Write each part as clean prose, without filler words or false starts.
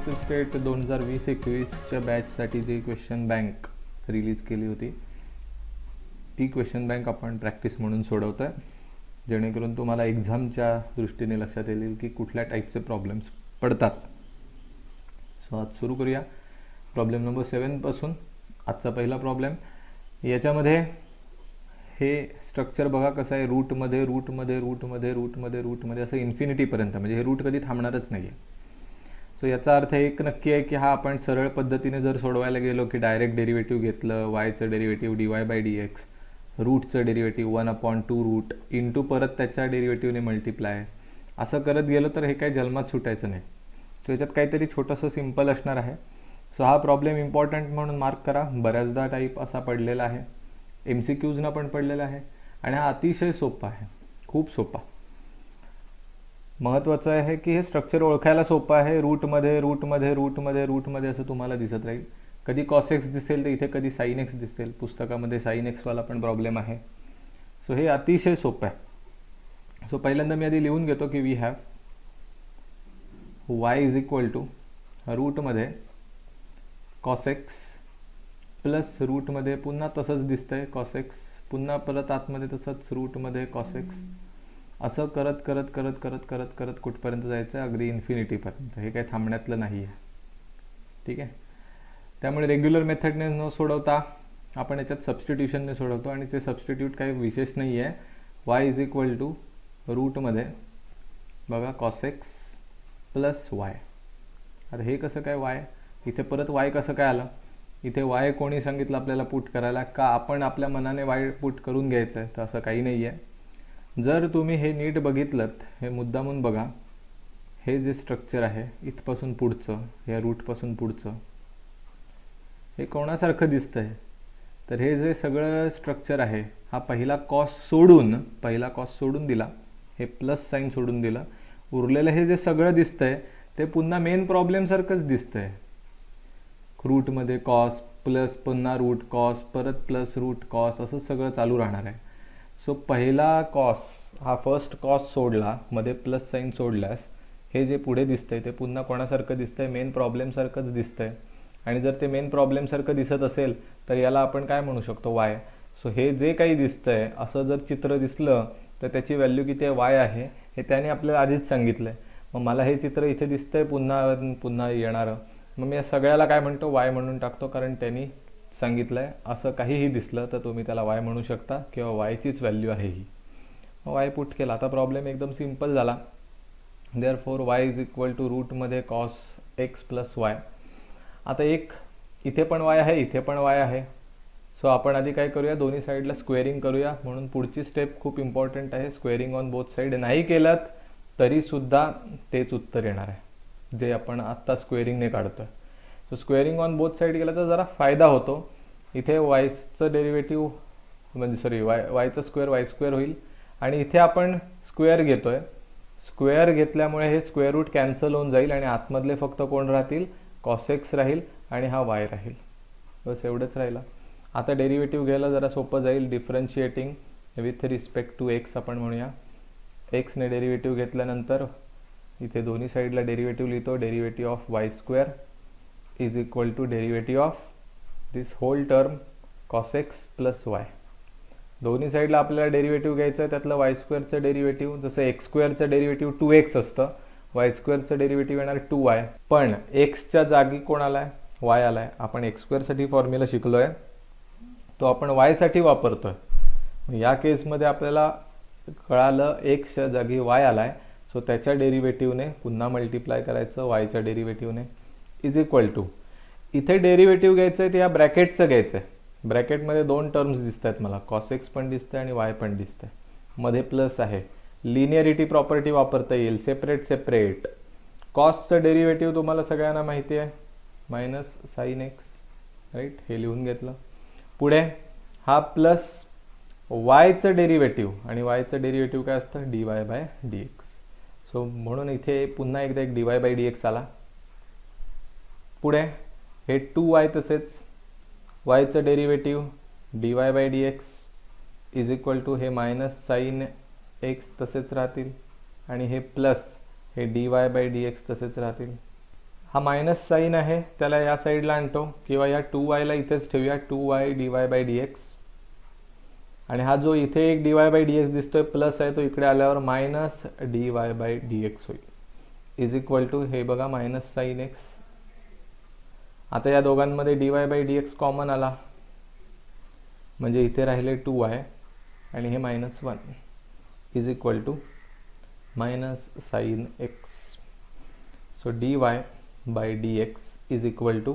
Maharashtra state 2020-21च्या बॅचसाठी जी question bank release केली होती ती क्वेश्चन बँक आपण प्रॅक्टिस म्हणून सोडवतो आहे, जेणेकरून तुम्हाला एक्झामच्या दृष्टीने लक्षात येईल की कुठल्या टाईपचे प्रॉब्लेम्स पडतात. सो आज सुरू करूया प्रॉब्लेम नंबर 7 पासून. आजचा पहिला प्रॉब्लेम, याच्यामध्ये हे स्ट्रक्चर बघा कसं आहे, रूटमध्ये रूटमध्ये रूटमध्ये रूटमध्ये रूटमध्ये असं इन्फिनिटीपर्यंत, म्हणजे हे रूट कधी थांबणारच नाही आहे. सो याचा अर्थ एक नक्की आहे की हा आपण सरळ पद्धतीने जर सोडवायला गेलो की डायरेक्ट डेरिव्हेटिव्ह घेतलं, वायचं डेरिव्हेटिव्ह dy/dx, रूटचं डेरिव्हेटिव्ह 1/2 रूट इंटू परत त्याच्या डेरिव्हेटिव्हने मल्टिप्लाय, असं करत गेलो तर हे काही जन्मात सुटायचं नाही. सो याच्यात काहीतरी छोटंसं सिम्पल असणार आहे. सो हा प्रॉब्लेम इम्पॉर्टंट म्हणून मार्क करा. बऱ्याचदा टाईप असा पडलेला आहे, MCQजना पण पडलेला आहे आणि हा अतिशय सोपा आहे, खूप सोपा. महत्त्वाचं आहे की हे स्ट्रक्चर ओळखायला सोपं आहे. रूटमध्ये रूटमध्ये रूटमध्ये रूटमध्ये असं तुम्हाला दिसत राहील. कधी cos x दिसेल तर इथे कधी sin x दिसेल. पुस्तकामध्ये sin x वाला पण प्रॉब्लेम आहे. सो हे अतिशय सोपं आहे. सो पहिल्यांदा मी आधी लिहून घेतो की we have y is equal to रूटमध्ये cos x प्लस रूटमध्ये पुन्हा तसंच दिसतंय cos x, पुन्हा परत आतमध्ये तसंच रूटमध्ये cos x, असं करत करत करत करत करत करत कुठपर्यंत जायचं, अगदी इन्फिनिटीपर्यंत. हे काही थांबण्यातलं नाही आहे, ठीक आहे. त्यामुळे रेग्युलर मेथडने न सोडवता आपण याच्यात सबस्टिट्यूशनने सोडवतो आणि ते सबस्टिट्यूट काही विशेष नाही आहे. y इज इक्वल टू रूटमध्ये बघा cos x प्लस y. आता हे कसं काय y, इथे परत y कसं काय आलं, इथे y कोणी सांगितलं आपल्याला पुट करायला, का आपण आपल्या मनाने y पुट करून घ्यायचं आहे, तर असं काही नाही आहे. जर तुम्ही हे नीट बघितलं, हे मुद्दामून बघा, हे जे स्ट्रक्चर आहे इथपासून पुढचं, या रूटपासून पुढचं, हे कोणासारखं दिसतंय, तर हे जे सगळं स्ट्रक्चर आहे हा पहिला कॉस सोडून दिला, हे प्लस साईन सोडून दिलं, उरलेलं हे जे सगळं दिसतंय ते पुन्हा मेन प्रॉब्लेम सारखंच दिसतंय. रूटमध्ये कॉस प्लस पुन्हा रूट कॉस परत प्लस रूट कॉस, असं सगळं चालू राहणार आहे. सो पहिला कॉस हा फर्स्ट कॉस सोडला, मध्ये प्लस साईन सोडल्यास हे जे पुढे दिसतंय ते पुन्हा कोणासारखं दिसतंय, मेन प्रॉब्लेम सारखंच दिसतंय. आणि जर ते मेन प्रॉब्लेम सारखं दिसत असेल तर याला आपण काय म्हणू शकतो, y. सो हे जे काही दिसतंय असं जर चित्र दिसलं तर त्याची व्हॅल्यू किती आहे, y आहे, हे त्याने आपल्याला आधीच सांगितलंय. मग मला हे चित्र इथे दिसतंय पुन्हा पुन्हा येणारं, मग मी या सगळ्याला काय म्हणतो, y म्हणून टाकतो, कारण त्यांनी सांगितलंय. असं काहीही दिसलं तर तुम्ही त्याला y म्हणू शकता किंवा yचीच व्हॅल्यू आहे ही. y पुट केला. आता प्रॉब्लेम एकदम सिम्पल झाला. Therefore y is equal to रूटमध्ये cos x प्लस y. आता एक इथे पण y आहे, इथे पण y आहे. सो आपण आधी काय करूया, दोन्ही साईडला स्क्वेअरिंग करूया. म्हणून पुढची स्टेप खूप इम्पॉर्टंट आहे, स्क्वेअरिंग ऑन बोथ साईड. नाही केलं तरी सुद्धा तेच उत्तर येणार आहे जे आपण आत्ता स्क्वेअरिंगने काढतोय. So squaring on both side केलं तर जरा फायदा होतो. इथे वायचं डेरिव्हेटिव्ह म्हणजे वायचं स्क्वेअर वाय स्क्वेअर होईल आणि इथे आपण स्क्वेअर घेतोय. स्क्वेअर घेतल्यामुळे हे स्क्वेअर रूट कॅन्सल होऊन जाईल आणि आतमधले फक्त कोण राहतील, cos x राहील आणि हा y राहील. बस एवढंच राहिलं. आता डेरिव्हेटिव्ह घ्यायला जरा सोपं जाईल. Differentiating with respect to x आपण म्हणूया. एक्सने डेरिव्हेटिव्ह घेतल्यानंतर इथे दोन्ही साईडला डेरिव्हेटिव्ह लिहितो. Derivative of y square is equal to derivative of this whole term cos x plus y. दोन्ही साईडला आपल्याला डेरिव्हेटिव्ह घ्यायचं आहे. त्यातलं वाय स्क्वेअरचं डेरिव्हेटिव्ह, जसं एक्स स्क्वेअरचं डेरिव्हेटिव्ह 2x असतं, वाय स्क्वेअरचं डेरिव्हेटिव्ह येणार 2y. पण एक्सच्या जागी कोण आलाय, y आलाय. आपण एक्स स्क्वेअरसाठी फॉर्म्युला शिकलोय, तो आपण y साठी वापरतोय. या केसमध्ये आपल्याला कळालं एक्सच्या जागी y आलाय. सो त्याच्या डेरिव्हेटिव्हने पुन्हा मल्टिप्लाय करायचं वायच्या डेरिव्हेटिव्हने इज इक्वल टू, इथे डेरिव्हेटिव्ह घ्यायचं आहे ते या ब्रॅकेटचं घ्यायचं आहे. ब्रॅकेटमध्ये दोन टर्म्स दिसत आहेत मला, cos x पण दिसतंय आणि y पण दिसतंय, मध्ये प्लस आहे. लिनियरिटी प्रॉपर्टी वापरता येईल, सेपरेट सेपरेट. कॉसचं डेरिव्हेटिव्ह तुम्हाला सगळ्यांना माहिती आहे, मायनस साईन एक्स, राईट, हे लिहून घेतलं. पुढे हा प्लस वायचं डेरिव्हेटिव्ह आणि वायचं डेरिव्हेटिव्ह काय असतं, dy/dx. सो म्हणून इथे पुन्हा एकदा एक dy/dx आला. पुढे हे 2y तसेच वायचं derivative dy/dx is equal to हे मायनस साईन एक्स तसेच राहतील आणि हे प्लस हे dy/dx तसेच राहतील. हा मायनस साईन आहे त्याला या साईडला आणतो किंवा या 2y इथेच ठेवूया, 2y dy/dx. आणि हा जो इथे एक dy/dx दिसतोय प्लस आहे तो इकडे आल्यावर मायनस dy/dx होईल, इज इक्वल टू हे बघा मायनस साईन एक्स. आता या दोघांमध्ये dy/dx कॉमन आला म्हणजे इथे राहिले 2y आणि हे -1 is equal to minus sine x. So dy/dx is equal to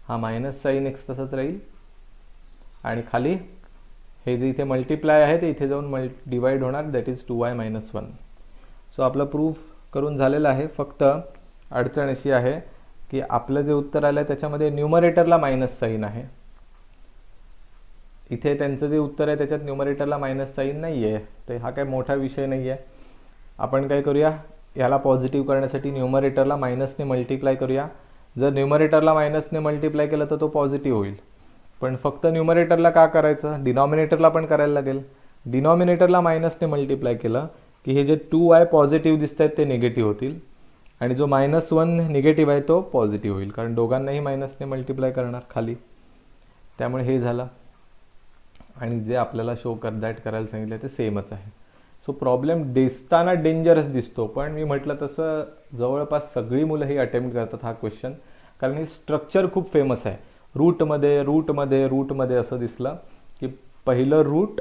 हा मायनस साईन एक्स तसंच राहील आणि खाली हे जे इथे मल्टिप्लाय आहे ते इथे जाऊन डिवाइड होणार, दॅट इज 2y - 1. सो आपलं प्रूफ करून झालेलं आहे. फक्त अडचण अशी आहे की आपलं जे उत्तर आलं त्याच्यामध्ये न्यूमरेटरला मायनस साईन आहे. इथे त्यांचं जे उत्तर आहे त्याच्यात न्यूमरेटरला मायनस साईन नाही आहे, तर हा काय मोठा विषय नाही आहे. आपण काय करूया, याला पॉझिटिव्ह करण्यासाठी न्यूमरेटरला मायनसने मल्टिप्लाय करूया. जर न्यूमरेटरला मायनसने मल्टिप्लाय केलं तर तो पॉझिटिव्ह होईल. पण फक्त न्यूमरेटरला का करायचं, डिनॉमिनेटरला पण करायला लागेल. डिनॉमिनेटरला मायनसने मल्टिप्लाय केलं की हे जे 2y पॉझिटिव्ह दिसत आहेत ते निगेटिव्ह होतील आणि जो -1 निगेटिव्ह आहे तो पॉझिटिव्ह होईल, कारण दोघांनाही मायनसने मल्टिप्लाय करणार खाली. त्यामुळे हे झालं. आणि जे आपल्याला शो करायला सांगितलं ते सेमच आहे. सो प्रॉब्लेम दिसताना डेंजरस दिसतो, पण मी म्हटलं तसं जवळपास सगळी मुलं ही अटेम्प्ट करतात हा क्वेश्चन, कारण हे स्ट्रक्चर खूप फेमस आहे. रूटमध्ये असं दिसलं की पहिलं रूट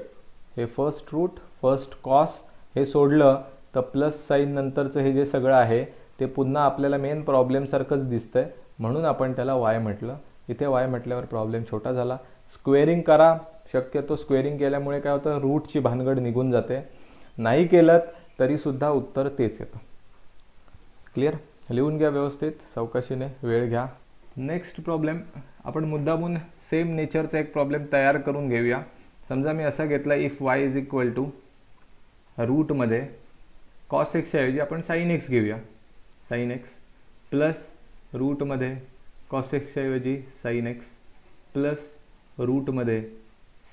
हे फर्स्ट कॉस हे सोडलं तर प्लस साईन नंतरचं हे जे सगळं आहे ते पुन्हा आपल्याला मेन प्रॉब्लेमसारखंच दिसतंय, म्हणून आपण त्याला वाय म्हटलं. इथे वाय म्हटल्यावर प्रॉब्लेम छोटा झाला. स्क्वेअरिंग करा, शक्यतो स्क्वेअरिंग केल्यामुळे काय होतं, रूटची भानगड निघून जाते. नाही केलं तरीसुद्धा उत्तर तेच येतं. क्लिअर? लिहून घ्या व्यवस्थित, सावकाशीने वेळ घ्या. नेक्स्ट प्रॉब्लेम आपण मुद्दामून सेम नेचरचा एक प्रॉब्लेम तयार करून घेऊया. समजा मी असा घेतला, if y is equal to रूटमध्ये कॉस एक्सच्या ऐवजी आपण साईन एक्स घेऊया, साईन एक्स प्लस रूटमध्ये कॉस एक्सच्या ऐवजी साईन एक्स प्लस रूटमध्ये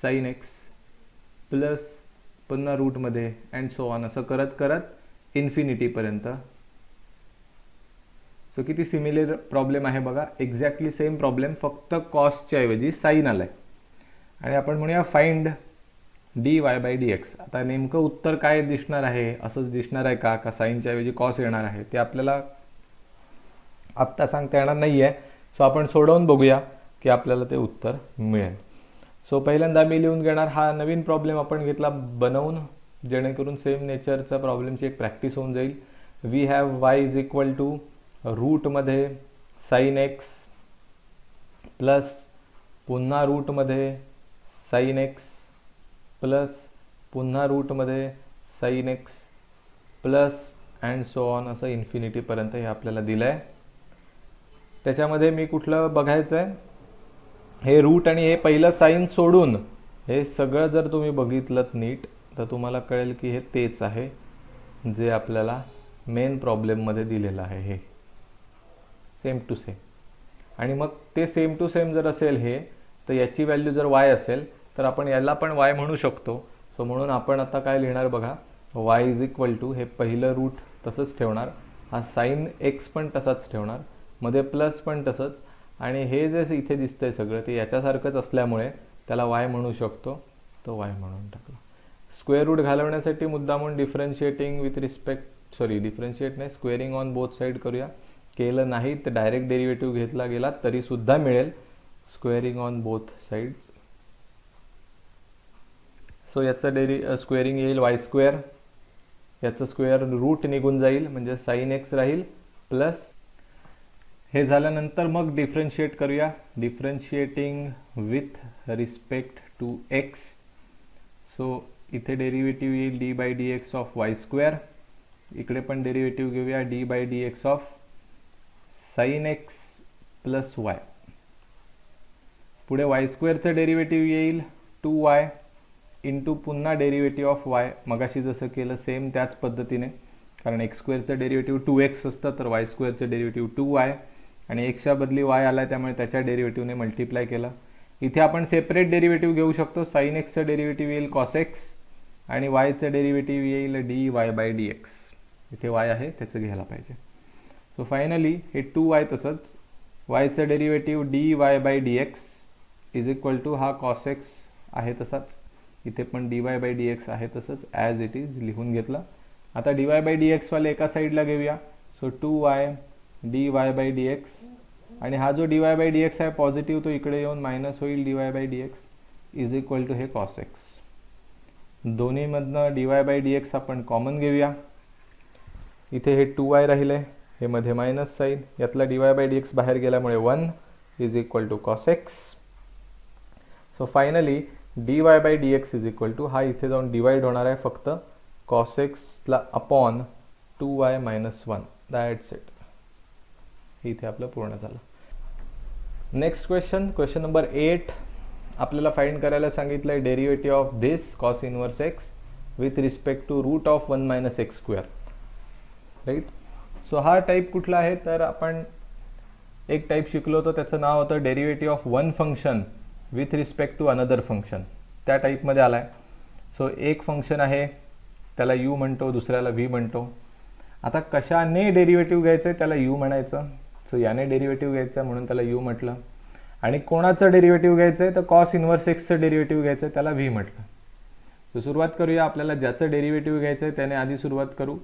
साईन एक्स प्लस पुन्हा रूटमध्ये अँड सो ऑन, असं करत करत इन्फिनिटीपर्यंत. सो किती सिमिलर प्रॉब्लेम आहे बघा, एक्झॅक्टली सेम प्रॉब्लेम, फक्त कॉसच्या ऐवजी साईन आलाय. आणि आपण म्हणूया फाइंड dy/dx. आता नेमकं उत्तर काय दिसणार आहे, असंच दिसणार आहे का साईनच्या ऐवजी कॉस येणार आहे, ते आपल्याला आत्ता सांगता येणार नाही आहे. सो आपण सोडवून बघूया की आपल्याला ते उत्तर मिळेल. सो पहिल्यांदा मी लिहून घेणार, हा नवीन प्रॉब्लेम आपण घेतला बनवून, जेणेकरून सेम नेचरचा प्रॉब्लेमची एक प्रॅक्टिस होऊन जाईल. We have y is equal to रूटमध्ये साईन एक्स प्लस पुन्हा रूटमध्ये साईन एक्स प्लस पुन्हा रूटमध्ये sine x plus and so on, असं इन्फिनिटीपर्यंत हे आपल्याला दिलं आहे. त्याच्यामध्ये मी कुठलं बघायचं आहे, हे रूट आणि हे पहिलं साईन सोडून हे सगळं जर तुम्ही बघितलं नीट तर तुम्हाला कळेल की हे तेच आहे जे आपल्याला मेन प्रॉब्लेममध्ये दिलेलं आहे, हे सेम टू सेम. आणि मग ते सेम टू सेम जर असेल हे, तर याची व्हॅल्यू जर y असेल तर आपण याला पण y म्हणू शकतो. सो म्हणून आपण आता काय लिहिणार बघा, y इज इक्वल टू हे पहिलं रूट तसंच ठेवणार, हा साईन एक्स पण तसाच ठेवणार, मध्ये प्लस पण तसंच, आणि हे जे इथे दिसतंय सगळं ते याच्यासारखंच असल्यामुळे त्याला y म्हणू शकतो, तो y म्हणून टाकला. स्क्वेअर रूट घालवण्यासाठी मुद्दामून डिफरन्शिएटिंग विथ रिस्पेक्ट डिफरन्शिएट नाही, स्क्वेअरिंग ऑन बोथ साईड करूया. केलं नाही तर डायरेक्ट डेरिव्हेटिव्ह घेतला गेला तरी सुद्धा मिळेल, squaring on both side. So याचं स्क्वेअरिंग येईल y स्क्वेअर, याचं स्क्वेअर रूट निघून जाईल म्हणजे साईन एक्स राहील प्लस. हे झाल्यानंतर मग डिफरन्शिएट करूया, differentiating with respect to x. So इथे डेरिव्हेटिव्ह येईल dy/dx ऑफ y स्क्वेअर, इकडे पण डेरिव्हेटिव्ह घेऊया dy/dx of sine x plus y. पुढे y स्क्वेअरचं डेरिव्हेटिव्ह येईल 2y इंटू पुन्हा डेरिव्हेटिव्ह ऑफ y, मगाशी जसं केलं सेम त्याच पद्धतीने, कारण एक्स स्क्वेअरचं डेरिव्हेटिव्ह 2x असतं तर y स्क्वेअरचं डेरिव्हेटिव्ह 2y, आणि एक्सच्या बदली y आला त्यामुळे त्याच्या डेरिव्हेटिव्हने मल्टिप्लाय केलं. इथे आपण सेपरेट डेरिव्हेटिव्ह घेऊ शकतो, साईन एक्सचं डेरिव्हेटिव्ह येईल कॉस एक्स आणि yचं डेरिव्हेटिव्ह येईल dy/dx. इथे y आहे त्याचं घ्यायला पाहिजे. सो फायनली हे 2y तसंच yचं derivative dy/dx is equal to हा cos x आहे तसाच, इथे पण dy/dx आहे तसंच ॲज इट इज लिहून घेतलं. आता dy/dx वाले एका साईडला घेऊया. सो 2y dy/dx आणि हा जो dy/dx आहे पॉझिटिव्ह तो इकडे येऊन मायनस होईल dy/dx इज इक्वल टू हे cos x. दोन्हीमधनं dy/dx आपण कॉमन घेऊया. इथे हे 2y राहिले, हे मध्ये मायनस साईन, यातला dy/dx बाहेर गेल्यामुळे 1 is equal to cos x. So finally dy/dx is equal to हा इथे जाऊन डिवाइड होणार आहे फक्त cos x ला upon 2y minus 1. That's it. इथे आपलं पूर्ण झालं. Next question number 8. आपल्याला फाइंड करायला सांगितलं आहे derivative of this cos inverse x with respect to root of 1 minus x square. Right. So हा टाईप कुठला आहे, तर आपण एक टाईप शिकलो होतो, त्याचं नाव होतं derivative of one function with respect to another function. त्या टाईपमध्ये आला आहे. सो एक फंक्शन आहे त्याला u म्हणतो, दुसऱ्याला v म्हणतो. आता कशाने डेरिव्हेटिव्ह घ्यायचं आहे त्याला u म्हणायचं. सो याने डेरिव्हेटिव्ह घ्यायचं म्हणून त्याला u म्हटलं. आणि कोणाचं डेरिव्हेटिव्ह घ्यायचं आहे तर cos इनवर्स एक्सचं डेरिव्हेटिव्ह घ्यायचं आहे त्याला v म्हटलं. तर सुरुवात करूया. आपल्याला ज्याचं डेरिव्हेटिव्ह घ्यायचं आहे त्याने आधी सुरुवात करू.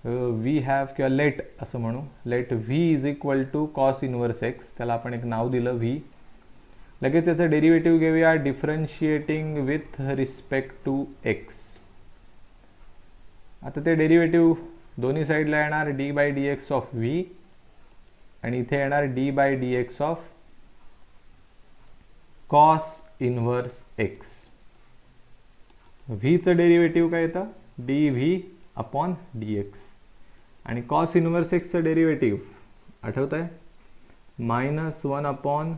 वी हॅव किंवा लेट असं म्हणू. Let v is equal to cos inverse x, त्याला आपण एक नाव दिलं v. लगेच याचं डेरिव्हेटिव्ह घेऊया differentiating with respect to x. आता ते डेरिव्हेटिव्ह दोन्ही साईडला येणार d/dx ऑफ v आणि इथे येणार d/dx of cos inverse x. v चं डेरिव्हेटिव्ह काय येतं dv अपॉन dx आणि cos इनवर्स x चं डेरिव्हेटिव्ह आठवत आहे -1 upon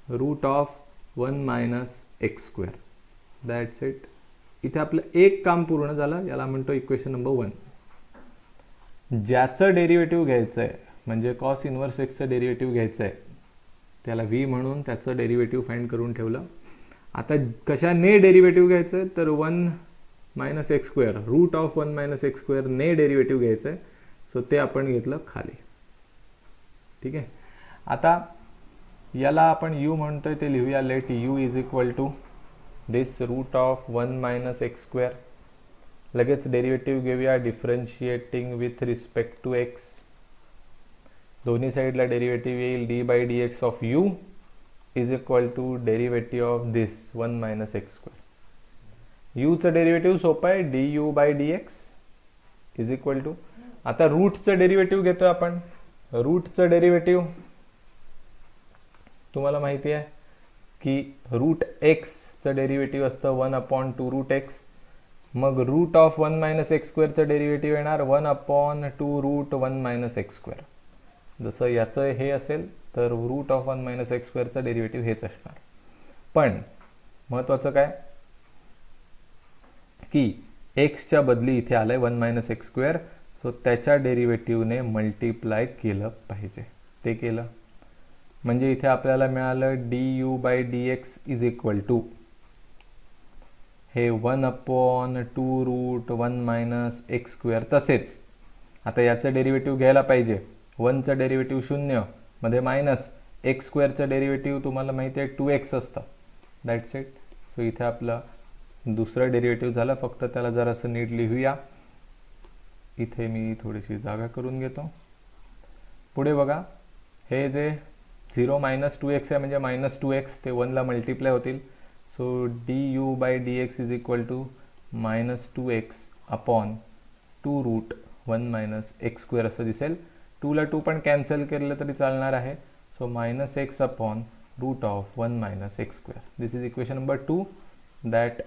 root of 1 minus x square. That's it. इथे आपलं एक काम पूर्ण झालं. याला म्हणतो इक्वेशन नंबर 1. ज्याचं डेरिव्हेटिव्ह घ्यायचं आहे म्हणजे cos इनवर्स एक्सचं डेरिव्हेटिव्ह घ्यायचं आहे त्याला v म्हणून त्याचं डेरिव्हेटिव्ह फाइंड करून ठेवलं. आता कशाने डेरिव्हेटिव्ह घ्यायचं आहे तर 1 minus x square, root of 1 minus x square ने डेरिव्हेटिव्ह घ्यायचं आहे. सो ते आपण घेतलं खाली. ठीक आहे. आता याला आपण u म्हणतोय ते लिहूया. Let u is equal to this root of 1 minus x square. लगेच डेरिव्हेटिव्ह घेऊया differentiating with respect to x. दोन्ही साईडला डेरिव्हेटिव्ह येईल d/dx of u is equal to derivative of this 1 minus x square. u चं derivative सोपं आहे du/dx is equal to, आता रूटचं derivative घेतोय आपण. रूटचं डेरिव्हेटिव्ह तुम्हाला माहिती आहे की रूट एक्सचं डेरिव्हेटिव्ह असतं 1 अपॉन 2 रूट एक्स. मग रूट ऑफ 1 मायनस एक्स स्क्वेअरचं डेरिव्हेटिव्ह येणार 1 upon 2 route 1 minus x square. जसं याचं हे असेल तर रूट ऑफ 1 मायनस एक्स स्क्वेअरचं डेरिव्हेटिव्ह हेच असणार. पण महत्त्वाचं काय की एक्सच्या बदली इथे आलंय 1 मायनस एक्स स्क्वेअर. सो त्याच्या डेरिव्हेटिव्हने मल्टिप्लाय केलं पाहिजे. ते केलं म्हणजे इथे आपल्याला मिळालं du/dx इज इक्वल टू हे 1 upon 2 route 1 minus x square. तसेच आता याचं डेरिव्हेटिव्ह घ्यायला पाहिजे. 1चं डेरिव्हेटिव्ह 0 मध्ये मायनस एक्स स्क्वेअरचं डेरिव्हेटिव्ह तुम्हाला माहिती आहे 2x असतं. That's it. सो इथे आपलं दुसरं डेरिव्हेटिव्ह झालं. फक्त त्याला जरासं नीट लिहूया. इथे मी थोडीशी जागा करून घेतो. पुढे बघा हे जे 0 मायनस 2x आहे म्हणजे मायनस 2x ते 1 ला मल्टिप्लाय होतील. So du/dx is equal to minus 2x upon 2 route 1 minus x square असं दिसेल. 2 ला 2 पण कॅन्सल केलं तरी चालणार आहे. So minus x upon root of 1 minus x square. This is equation number 2. That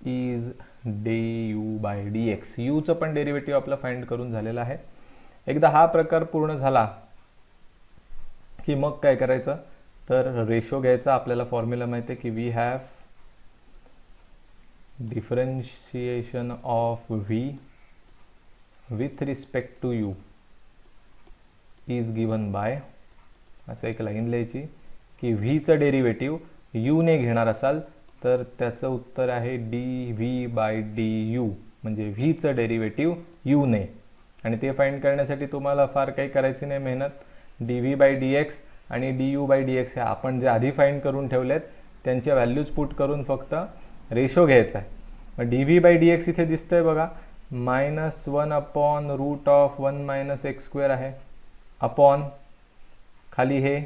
is du/dx. यूचं पण डेरिव्हेटिव्ह आपलं फाइंड करून झालेलं आहे. एकदा हा प्रकार पूर्ण झाला की मग काय करायचं तर रेशो घ्यायचा. आपल्याला फॉर्म्युला माहिती आहे की we have differentiation of v with respect to u is given by, असं एक लाईन लिहायची की व्हीचं डेरिव्हेटिव्ह u ने घेणार असाल तर त्याचं उत्तर आहे dv/du. म्हणजे व्हीचं डेरिव्हेटिव्ह u ने आणि ते फाइंड करण्यासाठी तुम्हाला फार काही करायची नाही मेहनत. dv/dx आणि du/dx हे आपण जे आधी फाइंड करून ठेवलेत त्यांच्या व्हॅल्यूज पुट करून फक्त रेशो घ्यायचा आहे. मग dv/dx इथे दिसतंय बघा, -1/√1 - x² आहे, अपॉन खाली हे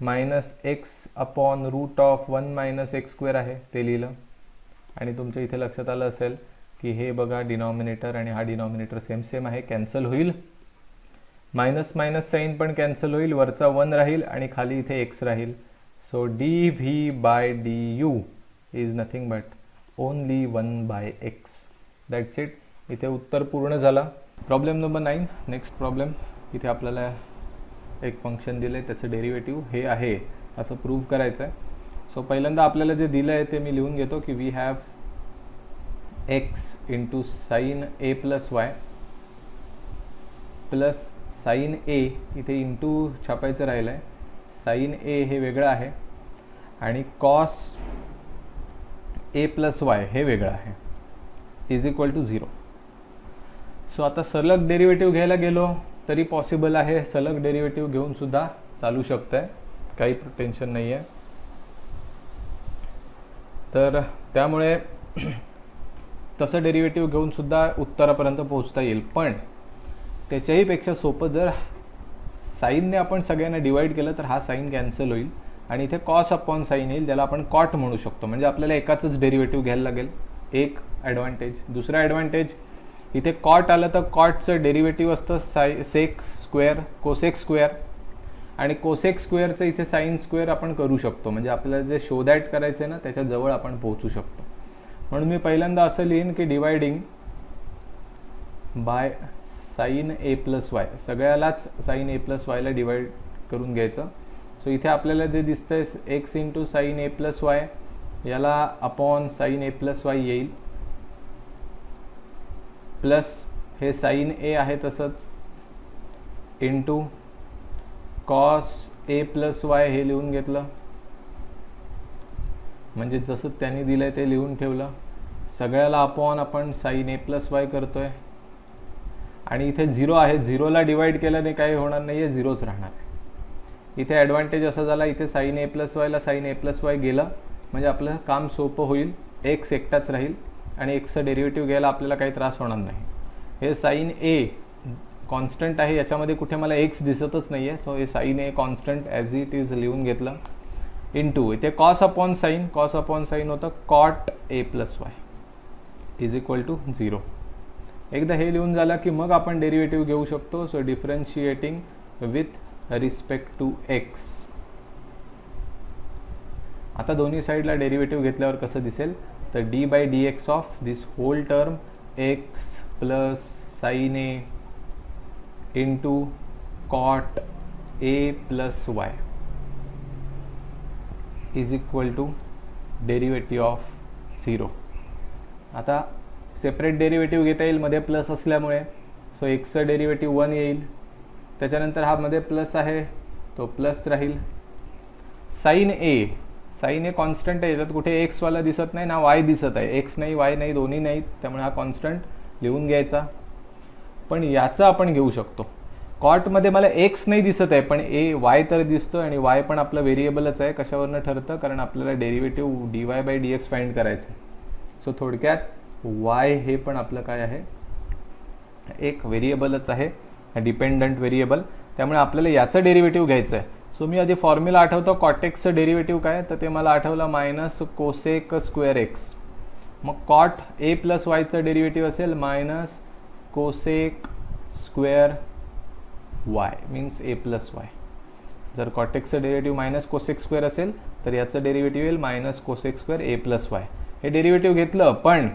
-x/√1 - x² आहे, ते लिहिलं. आणि तुमच्या इथे लक्षात आलं असेल की हे बघा डिनॉमिनेटर आणि हा डिनॉमिनेटर सेम आहे, कॅन्सल होईल. मायनस मायनस साईन पण कॅन्सल होईल, वरचा 1 राहील आणि खाली इथे x राहील. So dv/du is nothing but only 1/x. That's it. इथे उत्तर पूर्ण झालं. Problem number 9. Next problem. इथे आपल्याला एक फंक्शन दिलं आहे, त्याचं डेरिव्हेटिव्ह हे आहे असं प्रूव्ह करायचं आहे. सो पहिल्यांदा आपल्याला जे दिलं आहे ते मी लिहून घेतो की we have x into sine a plus y plus sine a, इथे इंटू छापायचं राहिलं आहे, साईन a हे वेगळं आहे आणि कॉस a प्लस वाय हे वेगळं आहे, इज इक्वल टू 0. सो आता सलग डेरिव्हेटिव्ह घ्यायला गेलो तरी पॉसिबल आहे, सलग डेरिव्हेटिव्ह घेऊन सुद्धा चालू शकतंय, काही टेन्शन नाही आहे. तर त्यामुळे तसं डेरिव्हेटिव्ह घेऊन सुद्धा उत्तरापर्यंत पोहोचता येईल. पण त्याच्याही पेक्षा सोपं, जर साईनने आपण सगळ्यांना डिवाइड केलं तर हा साईन कॅन्सल होईल आणि इथे कॉस अपॉन साईन येईल, ज्याला आपण कॉट म्हणू शकतो. म्हणजे आपल्याला एकाचंच डेरिव्हेटिव्ह घ्यायला लागेल, एक ॲडव्हान्टेज. दुसरा ॲडव्हान्टेज, इथे कॉट आलं तर कॉटचं डेरिव्हेटिव्ह असतं सेक स्क्वेअर, कोसेक स्क्वेअर, आणि कोसेक स्क्वेअरचं इथे साईन स्क्वेअर आपण करू शकतो. म्हणजे आपल्याला जे शो दॅट करायचं आहे ना त्याच्या जवळ आपण पोहोचू शकतो. म्हणून मी पहिल्यांदा असं लिहीन की dividing by sine a plus y, सगळ्यालाच साईन a प्लस वायला डिवाइड करून घ्यायचं. सो इथे आपल्याला जे दिसतंय x into sine a plus y, याला upon sine a plus y येईल, प्लस हे साईन a आहे तसंच into cos a plus y हे लिहून घेतलं, म्हणजे जसं त्यांनी दिलंय ते लिहून ठेवलं. सगळ्याला अपॉन आपण साईन a प्लस वाय करतोय आणि इथे 0 आहे, 0ला डिवाइड केल्याने काही होणार नाही आहे, 0च राहणार आहे. इथे ॲडव्हान्टेज असा झाला, इथे साईन a प्लस वायला साईन a प्लस वाय गेलं म्हणजे आपलं काम सोपं होईल, x एकटाच राहील आणि xचं डेरिव्हेटिव्ह घ्यायला आपल्याला काही त्रास होणार नाही. हे साईन a कॉन्स्टंट आहे, याच्यामध्ये कुठे मला x दिसतच नाही आहे, सो हे sine a constant as it is लिहून घेतलं, इंटू इथे कॉस अपॉन साईन होतं cot a plus y is equal to 0. एकदा हे लिहून झालं की मग आपण डेरिव्हेटिव्ह घेऊ शकतो. So differentiating with respect to x. आता दोन्ही साईडला डेरिव्हेटिव्ह घेतल्यावर कसं दिसेल तर d/dx of this whole term x plus sine a into cot a plus y is equal to derivative of 0. आता सेपरेट डेरिव्हेटिव्ह घेता येईल मध्ये प्लस असल्यामुळे. सो एक्सचं डेरिव्हेटिव्ह 1 येईल, त्याच्यानंतर हा मध्ये प्लस आहे तो प्लस राहील. साईन a कॉन्स्टंट आहे, याच्यात कुठे x वाला दिसत नाही ना y दिसत आहे, x नाही y नाही दोन्ही नाहीत, त्यामुळे हा कॉन्स्टंट लिहून घ्यायचा. पण याचा आपण घेऊ शकतो, कॉटमध्ये मला x नाही दिसत आहे पण y तर दिसतो आणि y पण आपलं व्हेरिएबलच आहे. कशावरनं ठरतं, कारण आपल्याला डेरिव्हेटिव्ह dy/dx फाइंड करायचं. सो थोडक्यात y हे पण आपलं काय आहे, एक व्हेरिएबलच आहे, डिपेंडंट व्हेरिएबल, त्यामुळे आपल्याला याचं डेरिव्हेटिव्ह घ्यायचं आहे. सो मी आधी फॉर्म्युला आठवतो, कॉटेक्सचं डेरिव्हेटिव्ह काय तर ते मला आठवलं मायनस कोसेक स्क्वेअर एक्स. मग कॉट a प्लस वायचं डेरिव्हेटिव्ह असेल minus cosec square Y means a plus Y. जर कॉटेक्सचं डेरिव्हेटिव्ह मायनस कोसेक स्क्वेअर असेल तर याचं डेरिव्हेटिव्ह येईल minus cosec square a plus y. हे डेरिव्हेटिव्ह घेतलं, पण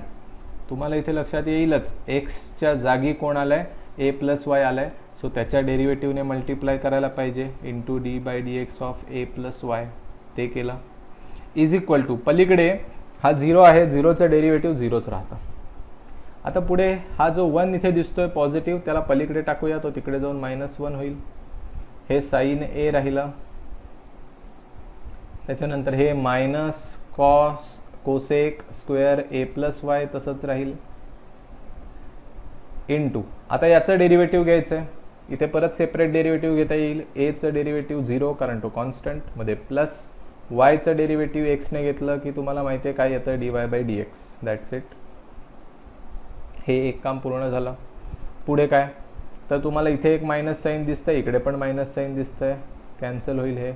तुम्हाला इथे लक्षात येईलच एक्सच्या जागी कोण आलं आहे, a प्लस वाय आलं आहे. सो त्याच्या डेरिव्हेटिव्हने मल्टिप्लाय करायला पाहिजे into d/dx of a plus Y, ते केलं, इज इक्वल टू पलीकडे हा 0 आहे, 0चं डेरिव्हेटिव्ह 0च राहतं. आता पुढे हा जो 1 इथे दिसतोय पॉझिटिव्ह, त्याला पलीकडे टाकूया, तो तिकडे जाऊन -1 होईल. हे साईन a राहिलं, त्याच्यानंतर हे minus cosec square a plus Y तसंच राहील, इंटू आता याचं डेरिव्हेटिव्ह घ्यायचं आहे, इथे परत सेपरेट डेरिव्हेटिव्ह घेता येईल. एचं डेरिव्हेटिव्ह 0 कारण तो कॉन्स्टंट मध्ये, प्लस वायचं डेरिव्हेटिव्ह एक्सने घेतलं की तुम्हाला माहिती आहे काय येतं, dy/dx. That's it. हे एक काम पूर्ण झालं. पुढे काय, तर तुम्हाला इथे एक मायनस साईन दिसतंय, इकडे पण मायनस साईन दिसतंय, कॅन्सल होईल हे.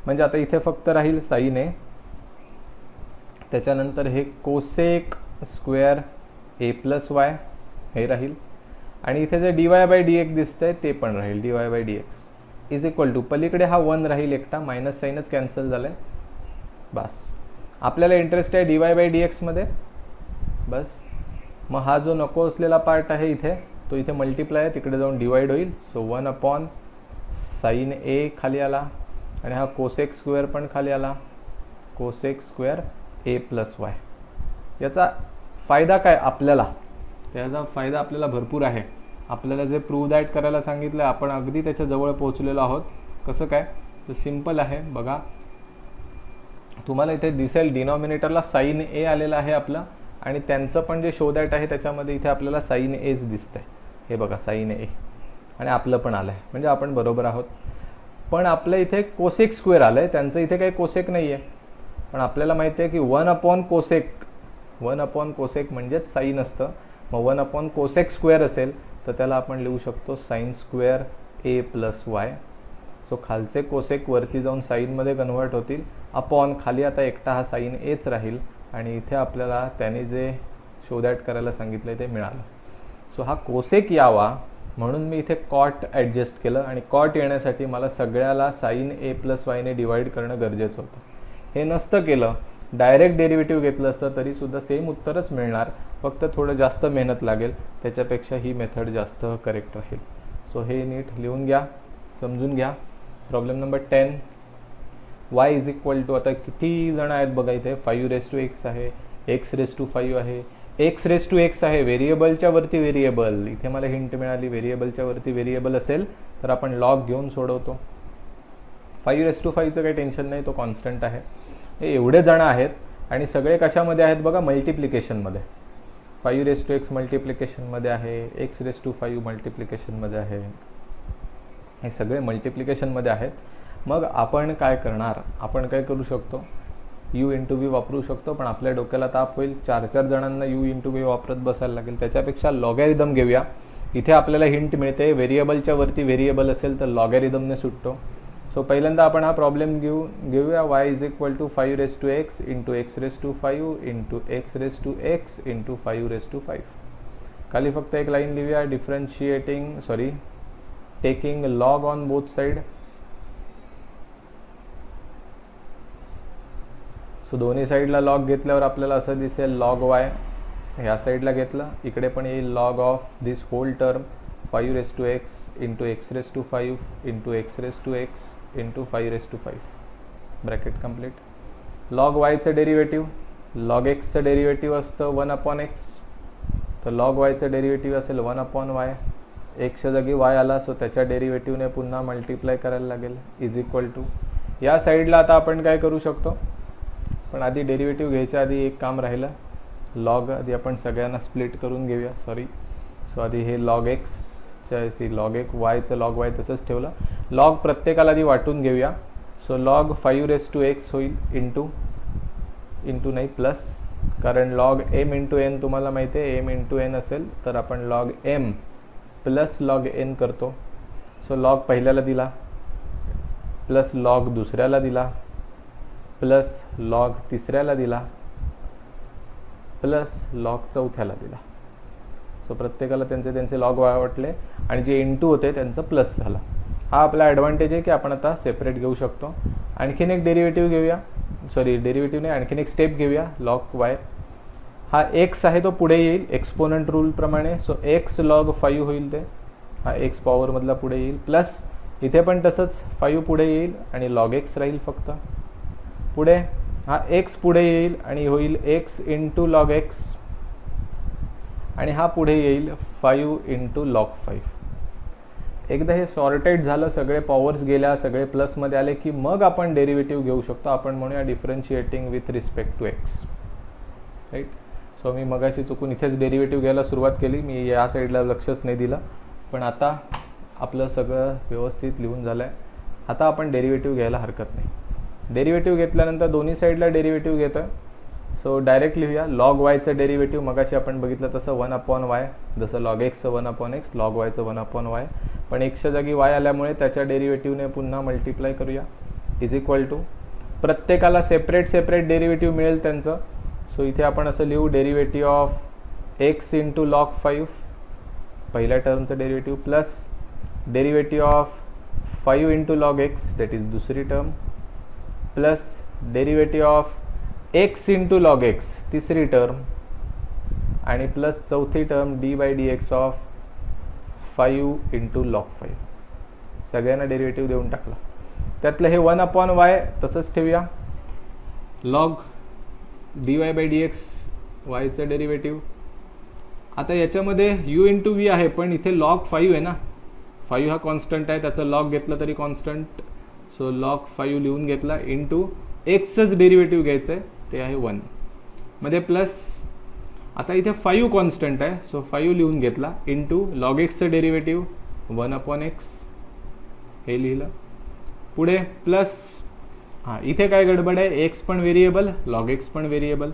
म्हणजे आता इथे फक्त राहील साईन ए, त्याच्यानंतर हे कोसेक स्क्वेअर ए प्लस वाय हे राहील, आणि इथे जे dy/dx दिसतंय ते पण राहील, dy/dx इज इक्वल टू, पलीकडे हा 1 राहील एकटा, मायनस साईनच कॅन्सल झालंय. बस आपल्याला इंटरेस्ट आहे dy/dx मध्ये. बस मग हा जो नको असलेला पार्ट आहे इथे, तो इथे मल्टिप्लाय आहे, तिकडे जाऊन डिवाइड होईल. सो 1 साईन ए खाली आला, आणि हा कोसेक स्क्वेअर पण खाली आला, कोसेक स्क्वेअर ए प्लस वाय. याचा फायदा काय आपल्याला, त्याचा फायदा आपल्याला भरपूर आहे. आपल्याला जे प्रूव्ह दॅट करायला सांगितलं आपण अगदी त्याच्या जवळ पोहोचलेलो आहोत. कसं काय, तर सिम्पल आहे बघा. तुम्हाला इथे दिसेल डिनॉमिनेटरला साईन ए आलेला आहे आपला, आणि त्यांचं पण जे शो दॅट आहे त्याच्यामध्ये इथे आपल्याला साईन एच दिसतंय. हे बघा साईन ए, आणि आपलं पण आलं आहे, म्हणजे आपण बरोबर आहोत. पण आपलं इथे कोसेक स्क्वेअर आलं आहे, त्यांचं इथे काही कोसेक नाही आहे. पण आपल्याला माहिती आहे की 1/कोसेक म्हणजेच साईन असतं. मग 1/कोसेक स्क्वेअर असेल तर त्याला आपण लिहू शकतो साईन स्क्वेअर ए प्लस वाय. सो खालचे कोसेक वरती जाऊन साईनमध्ये कन्व्हर्ट होतील, अपॉन खाली आता एकटा हा साईन एच राहील, आणि इथे आपल्याला त्याने जे शो दॅट करायला सांगितलं ते मिळालं. सो हा कोसेक यावा म्हणून मी इथे कॉट ॲडजस्ट केलं, आणि कॉट येण्यासाठी मला सगळ्याला साईन ए प्लस वायने डिवाईड करणं गरजेचं होतं. हे नसतं केलं, डायरेक्ट डेरिव्हेटिव्ह घेतलं असतं तरीसुद्धा सेम उत्तरच मिळणार, फक्त थोडं जास्त मेहनत लागेल. त्याच्यापेक्षा ही मेथड जास्त करेक्ट राहील. सो हे नीट लिहून घ्या, समजून घ्या. Problem number 10, y is equal to, आता किती जण आहेत बघा इथे, 5x आहे, x5 आहे, x आहे, व्हेरिएबलच्या वरती व्हेरिएबल. इथे मला हिंट मिळाली, व्हेरिएबलच्या वरती व्हेरिएबल असेल तर आपण लॉग घेऊन सोडवतो. 5/5चं काही टेन्शन नाही, तो कॉन्स्टंट आहे. हे एवढे जण आहेत, आणि सगळे कशामध्ये आहेत बघा, मल्टिप्लिकेशनमध्ये. 5x मल्टिप्लिकेशनमध्ये आहे, x5 मल्टिप्लिकेशनमध्ये आहे, हे सगळे मल्टिप्लिकेशनमध्ये आहेत. मग आपण काय करणार, आपण काय करू शकतो, u × v वापरू शकतो, पण आपल्या डोक्याला ताप होईल. 4 जणांना u × v वापरत बसायला लागेल. त्याच्यापेक्षा लॉगॅरिदम घेऊया. इथे आपल्याला हिंट मिळते, व्हेरिएबलच्या वरती व्हेरिएबल असेल तर लॉगॅरिदमने सुटतो. सो पहिल्यांदा आपण हा प्रॉब्लेम घेऊया. y is equal to 5x × x5 × 5x खाली फक्त एक लाईन लिहूया, taking log on both side. So दोन्ही साईडला लॉग घेतल्यावर आपल्याला असं दिसेल, लॉग वाय ह्या साईडला घेतलं, इकडे पण येईल log of this whole term 5x × x5 × 5x bracket complete. Log वायचं डेरिव्हेटिव्ह, लॉग एक्सचं डेरिव्हेटिव्ह असतं 1/x, तर लॉग वायचं डेरिव्हेटिव्ह असेल 1/y. एक्सच्या जागी वाय आला, सो त्याच्या डेरिव्हेटिव्हने पुन्हा मल्टिप्लाय करायला लागेल, इज इक्वल टू. या साईडला आता आपण काय करू शकतो, पण आधी डेरिव्हेटिव्ह घ्यायच्या आधी एक काम राहिलं, लॉग आधी आपण सगळ्यांना स्प्लिट करून घेऊया. सो आधी हे लॉग एक्सच्या लॉग एक वायचं लॉग वाय तसंच ठेवलं. लॉग प्रत्येकाला आधी वाटून घेऊया. सो लॉग 5x होईल, इंटू नाही प्लस, कारण लॉग m × n तुम्हाला माहिती आहे, m × n असेल तर आपण log m plus log n करतो. सो लॉग पहिल्याला दिला, प्लस लॉग दुसऱ्याला दिला, प्लस लॉग तिसऱ्याला दिला, प्लस लॉग चौथ्याला दिला. सो प्रत्येकाला त्यांचे लॉग वाटले, आणि जे इंटू होते त्यांचं प्लस झालं. हा आपला ॲडव्हान्टेज आहे की आपण आता सेपरेट घेऊ शकतो. आणखीन एक डेरिव्हेटिव्ह घेऊया, डेरिव्हेटिव्ह नाही, आणखीन एक स्टेप घेऊया. लॉग वाय हा x आहे तो पुढे येईल एक्सपोनंट रूलप्रमाणे. सो x log 5 होईल, ते हा x पॉवरमधला पुढे येईल, प्लस इथे पण तसंच 5 पुढे येईल आणि log x राहील फक्त पुढे. हा x पुढे येईल आणि होईल x × log x, आणि हा पुढे येईल 5 × log 5. एकदा हे सॉर्टेड झालं, सगळे पॉवर्स गेल्या, सगळे प्लसमध्ये आले की मग आपण डेरिव्हेटिव्ह घेऊ शकतो. आपण म्हणूया differentiating with respect to x, right. So so मी मगाशी चुकून इथेच डेरिव्हेटिव्ह घ्यायला सुरुवात केली, मी या साईडला लक्षच नाही दिलं, पण आता आपलं सगळं व्यवस्थित लिहून झालं आहे. आता आपण डेरिव्हेटिव्ह घ्यायला हरकत नाही. डेरिव्हेटिव्ह घेतल्यानंतर दोन्ही साईडला डेरिव्हेटिव्ह घेतो आहे. सो डायरेक्ट लिहूया. लॉग वायचं डेरिव्हेटिव्ह मगाशी आपण बघितलं तसं 1/y, जसं लॉग एक्सचं 1/x, लॉग वायचं 1/y, पण एक्सच्या जागी वाय आल्यामुळे त्याच्या डेरिव्हेटिव्हने पुन्हा मल्टिप्लाय करूया. इज इक्वल टू प्रत्येकाला सेपरेट सेपरेट डेरिव्हेटिव्ह मिळेल त्यांचं. सो इथे आपण असं लिहू, derivative of x into log 5 पहिल्या टर्मचं derivative, plus derivative of 5 into log x that is दुसरी term, plus derivative of x into log x तिसरी टर्म, आणि प्लस चौथी term dy/dx of 5 into log 5. सगळ्यांना डेरिव्हेटिव्ह देऊन टाकला. त्यातलं हे 1/y तसंच ठेवूया. लॉग dy/dx वायचं डेरिव्हेटिव्ह. आता याच्यामध्ये u इंटू v आहे, पण इथे लॉग 5 आहे ना, 5 हा कॉन्स्टंट आहे, त्याचं लॉग घेतलं तरी कॉन्स्टंट. सो लॉग 5 लिहून घेतला, इंटू एक्सचंच डेरिव्हेटिव्ह घ्यायचं आहे, ते आहे 1 मध्ये, प्लस आता इथे 5 कॉन्स्टंट आहे, सो 5 लिहून घेतला, इंटू लॉग एक्सचं डेरिव्हेटिव्ह 1/x हे लिहिलं. पुढे प्लस इथे काय गडबड आहे, एक्स पण व्हेरिएबल, लॉग एक्स पण व्हेरिएबल,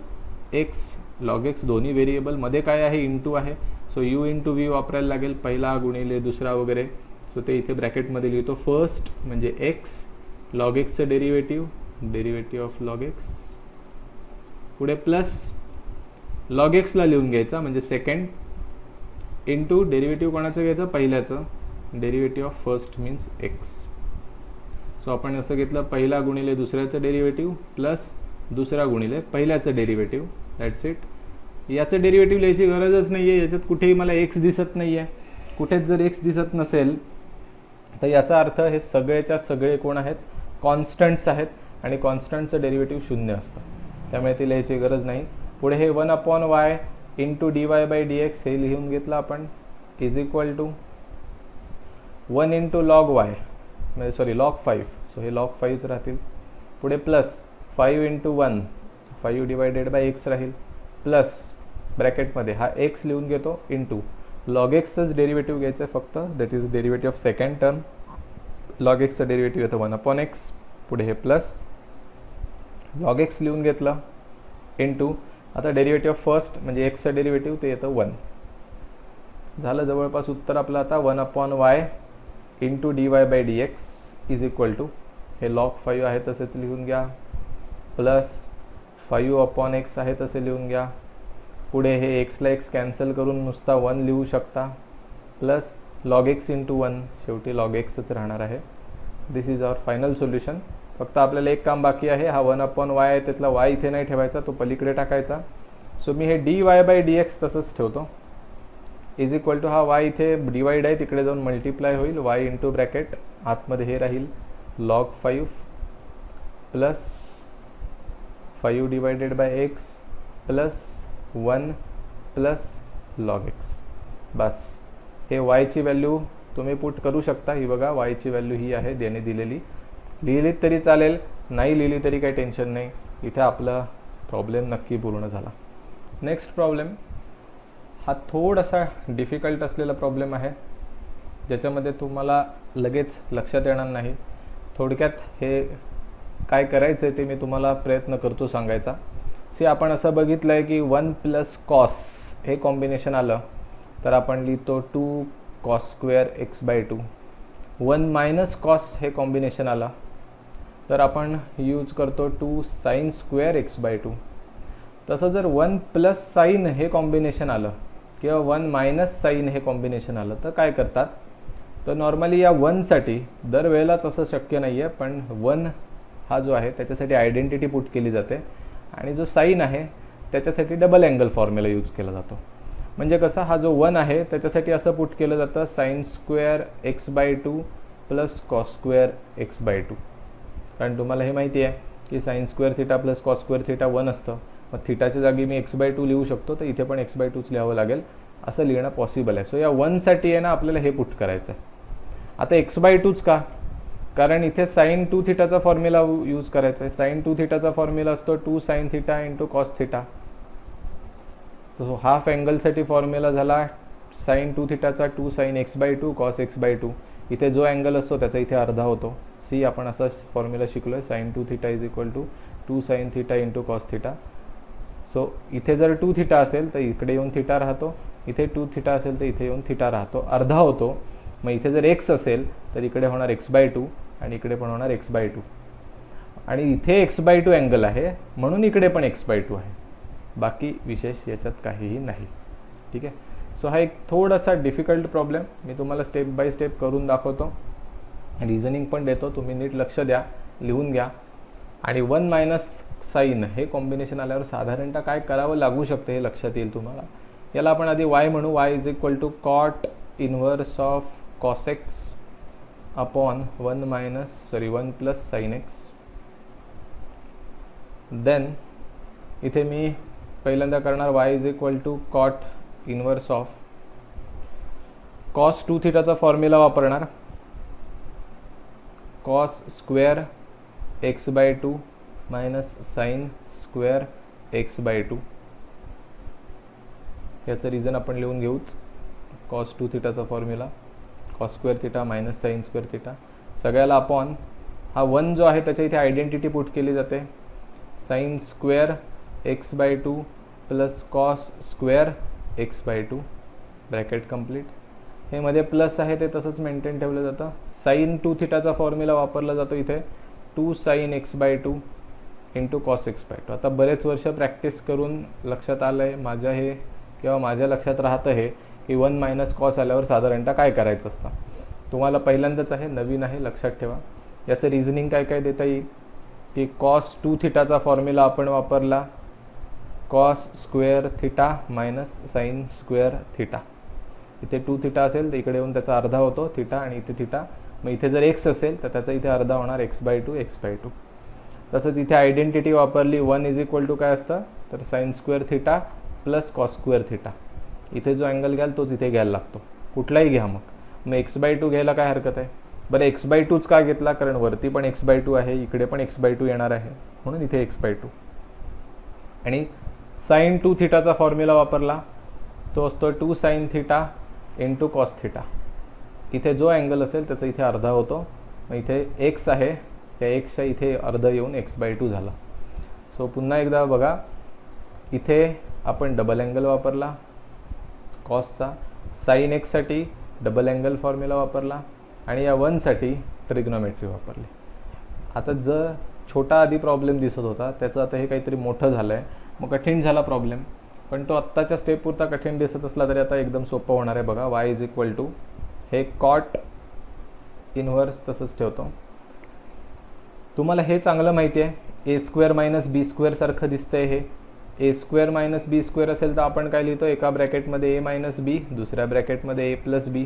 एक्स लॉग एक्स दोन्ही व्हेरिएबल, मध्ये काय आहे, इंटू आहे. सो यू इंटू व्ही वापरायला लागेल, पहिला गुणिले दुसरा वगैरे. सो ते इथे ब्रॅकेटमध्ये लिहितो. फर्स्ट म्हणजे एक्स, लॉग एक्सचं डेरिव्हेटिव्ह ऑफ लॉग एक्स, पुढे प्लस लॉग एक्सला लिहून घ्यायचा म्हणजे सेकंड, इंटू डेरिव्हेटिव्ह कोणाचं घ्यायचं, पहिल्याचं, derivative of first means x. So आपण असं घेतलं, पहिला गुणिले दुसऱ्याचं डेरिव्हेटिव्ह प्लस दुसरा गुणिले पहिल्याचं डेरिव्हेटिव्ह, दॅट्स इट. याचं डेरिव्हेटिव्ह लिहायची गरजच नाही आहे, याच्यात कुठेही मला एक्स दिसत नाही आहे. कुठेच जर एक्स दिसत नसेल तर याचा अर्थ हे सगळेच्या सगळे कोण आहेत, कॉन्स्टंट्स आहेत, आणि कॉन्स्टंटचं डेरिव्हेटिव्ह 0 असतं, त्यामुळे ती लिहायची गरज नाही. पुढे हे 1/y इंटू dy/dx हे लिहून घेतलं आपण, is equal to 1 into log y म्हणजे सॉरी लॉग 5, सो हे लॉग 5च राहतील. पुढे plus 5 into 1, 5 divided by x राहील, प्लस ब्रॅकेटमध्ये हा एक्स लिहून घेतो, इंटू लॉग एक्सचंच डेरिव्हेटिव्ह घ्यायचं आहे फक्त, that is derivative of second term. Log एक्सचं डेरिव्हेटिव्ह येतं 1/x, पुढे हे प्लस लॉग एक्स लिहून घेतलं, इंटू आता डेरिव्हेटिव्ह ऑफ फर्स्ट म्हणजे एक्सचं डेरिव्हेटिव्ह ते येतं 1. झालं जवळपास उत्तर आपलं आता 1/y into dy/dx is equal to हे लॉग 5 आहे तसेच लिहून घ्या, प्लस 5/x आहे तसे लिहून घ्या. पुढे हे एक्सला एक्स कॅन्सल करून नुसता 1 लिहू शकता, प्लस लॉग एक्स इंटू 1, शेवटी लॉग एक्सच राहणार आहे. दिस इज आवर फायनल सोल्युशन. फक्त आपल्याला एक काम बाकी आहे, हा 1/y आहे त्यातला y इथे नाही ठेवायचा, तो पलीकडे टाकायचा. सो मी हे dy/dx तसंच ठेवतो, इज इक्वल टू हा y इथे डिवाइड आहे तिकडे जाऊन मल्टिप्लाय होईल, y इंटू ब्रॅकेट आतमध्ये हे राहील log 5 plus 5 divided by x plus 1 plus log x. बस हे वायची व्हॅल्यू तुम्ही पुट करू शकता. ही बघा वायची व्हॅल्यू ही आहे देणे दिलेली, लिहिलीत तरी चालेल, नाही लिहिली तरी काही टेन्शन नाही. इथे आपला प्रॉब्लेम नक्की पूर्ण झाला. नेक्स्ट प्रॉब्लेम हा थोडासा डिफिकल्ट असलेला प्रॉब्लेम आहे, ज्याच्यामध्ये तुम्हाला लगेच लक्षात येणार नाही. थोडक्यात हे काय करायचं आहे ते मी तुम्हाला प्रयत्न करतो सांगायचा. आपण असं बघितलं आहे की 1 प्लस कॉस हे कॉम्बिनेशन आलं तर आपण लिहितो 2 cos square x/2. 1 minus cos हे कॉम्बिनेशन आलं तर आपण यूज करतो 2 साइन स्क्वेअर x/2. तसं जर 1 प्लस साइन हे कॉम्बिनेशन आलं किंवा 1 मायनस साइन हे कॉम्बिनेशन आलं तर काय करतात, तर नॉर्मली या 1साठी दरवेळेलाच असं शक्य नाही आहे, पण 1 हा जो आहे त्याच्यासाठी आयडेंटिटी पुट केली जाते, आणि जो साइन आहे त्याच्यासाठी डबल अँगल फॉर्म्युला यूज केला जातो. म्हणजे कसं, हा जो 1 आहे त्याच्यासाठी असं पुट केलं जातं sine square x/2 plus cos square x/2. कारण तुम्हाला हे माहिती आहे की sine square theta plus cos square theta 1 असतं, मग थिटाच्या जागी मी x/2 लिहू शकतो, तर इथे पण x/2च लिहावं लागेल, असं लिहिणं पॉसिबल आहे. सो या 1साठी आहे ना आपल्याला हे पुट करायचं आहे. आता x/2च का, कारण इथे साइन 2 थिटाचा फॉर्म्युला यूज करायचा आहे. साइन 2 थिटाचा फॉर्म्युला असतो 2 sine theta into cos theta. So half अँगलसाठी फॉर्म्युला झाला साईन 2 थिटाचा 2 साईन x/2 कॉस x/2. इथे जो अँगल असतो त्याचा इथे अर्धा होतो. सी आपण असा फॉर्म्युला शिकलो आहे, sine 2 theta is equal to 2 sine theta into cos theta. सो इथे जर 2 थिटा असेल तर इकडे येऊन थिटा राहतो, इथे 2 थिटा असेल तर इथे येऊन थिटा राहतो, अर्धा होतो. मग इथे जर x असेल तर इकडे होणार x/2 आणि इकडे पण होणार x/2. आणि इथे x/2 अँगल आहे म्हणून इकडे पण x/2 आहे. बाकी विशेष याच्यात काहीही नाही. ठीक आहे. सो हा एक थोडासा डिफिकल्ट प्रॉब्लेम मी तुम्हाला स्टेप बाय स्टेप करून दाखवतो, रिझनिंग पण देतो, तुम्ही नीट लक्ष द्या, लिहून घ्या. आणि 1 मायनस साईन हे कॉम्बिनेशन आल्यावर साधारणतः काय करावं लागू शकतं हे लक्षात येईल तुम्हाला. याला आपण आधी y म्हणू, y is equal to cot inverse of cos x upon 1 plus sine x. Then इथे मी पहिल्यांदा करणार y is equal to cot inverse of cos 2 थिटाचा फॉर्म्युला वापरणार, cos square x/2 minus sine square x/2. याचं reason आपण लिहून घेऊच. कॉस 2 थिटाचा formula cos square theta minus sine square theta, सगळ्याला अपॉन हा 1 जो आहे त्याच्या इथे आयडेंटिटी पुट केली जाते, sine square x/2 plus cos square x/2 bracket complete. हे मध्ये प्लस आहे ते तसंच मेंटेन ठेवलं जातं. साईन 2 थिटाचा फॉर्म्युला वापरला जातो इथे 2 sine x/2 into cos x/2. आता बरेच वर्ष प्रॅक्टिस करून लक्षात आलं आहे माझ्या हे, किंवा माझ्या लक्षात राहतं हे की 1 मायनस कॉस आल्यावर साधारणतः काय करायचं असतं. तुम्हाला पहिल्यांदाच आहे, नवीन आहे, लक्षात ठेवा. याचं रिझनिंग काय काय देता येईल की कॉस 2 थिटाचा फॉर्म्युला आपण वापरला, cos square theta minus sine square theta. इथे 2 थिटा असेल तर इकडे येऊन त्याचा अर्धा होतो थिटा आणि इथे थिटा. मग इथे जर x असेल तर त्याचा इथे अर्धा होणार x/2. तसंच इथे आयडेंटिटी वापरली 1 इज इक्वल टू काय असतं तर sine square theta plus cos square theta. इथे जो अँगल घ्याल तोच इथे घ्यायला लागतो, कुठलाही घ्या. मग x/2 घ्यायला काय हरकत आहे. बरं x/2च का घेतला, कारण वरती पण x/2 आहे, इकडे पण x/2 येणार आहे म्हणून इथे x/2. आणि साईन 2 थिटाचा फॉर्म्युला वापरला तो असतो 2 sine theta into cos theta. इथे जो अँगल असेल त्याचा इथे अर्धा होतो, मग इथे x आहे त्या एक्सच्या इथे अर्ध येऊन x/2 झाला. सो पुन्हा एकदा बघा, इथे आपण डबल अँगल वापरला कॉसचा, साईन एक्ससाठी डबल अँगल फॉर्म्युला वापरला आणि या 1साठी ट्रिग्नोमेट्री वापरली. आता जर छोटा आधी प्रॉब्लेम दिसत होता त्याचं आता हे काहीतरी मोठं झालं आहे, मग कठीण झाला प्रॉब्लेम, पण तो आत्ताच्या स्टेपपुरता कठीण दिसत असला तरी आता एकदम सोपं होणार आहे. बघा y इज इक्वल टू हे कॉट इनव्हर्स तसंच ठेवतो. तुम्हाला हे चांगलं माहिती आहे a² मायनस b² सारखं दिसतंय. हे a² मायनस b² असेल तर आपण काय लिहितो, एका ब्रॅकेटमध्ये a मायनस b, दुसऱ्या ब्रॅकेटमध्ये a प्लस b.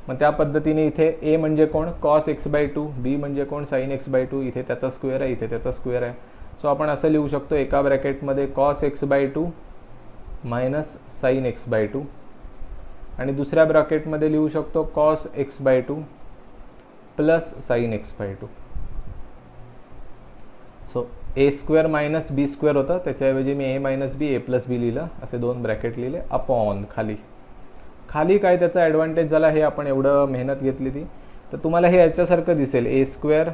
मग त्या पद्धतीने इथे a म्हणजे कोण कॉस x/2, b म्हणजे कोण साईन x/2, इथे त्याचा स्क्वेअर आहे, इथे त्याचा स्क्वेअर आहे. सो आपण असं लिहू शकतो एका ब्रॅकेटमध्ये cos x/2 minus sine x/2 आणि दुसऱ्या ब्रॅकेटमध्ये लिहू शकतो cos x/2 plus sine x/2. So a² minus b² होतं, त्याच्याऐवजी मी a minus b, a plus b लिहिलं, असे दोन ब्रॅकेट लिहिले. अपॉन खाली काय त्याचा ॲडव्हान्टेज झाला हे आपण एवढं मेहनत घेतली ती, तर तुम्हाला हे याच्यासारखं दिसेल a²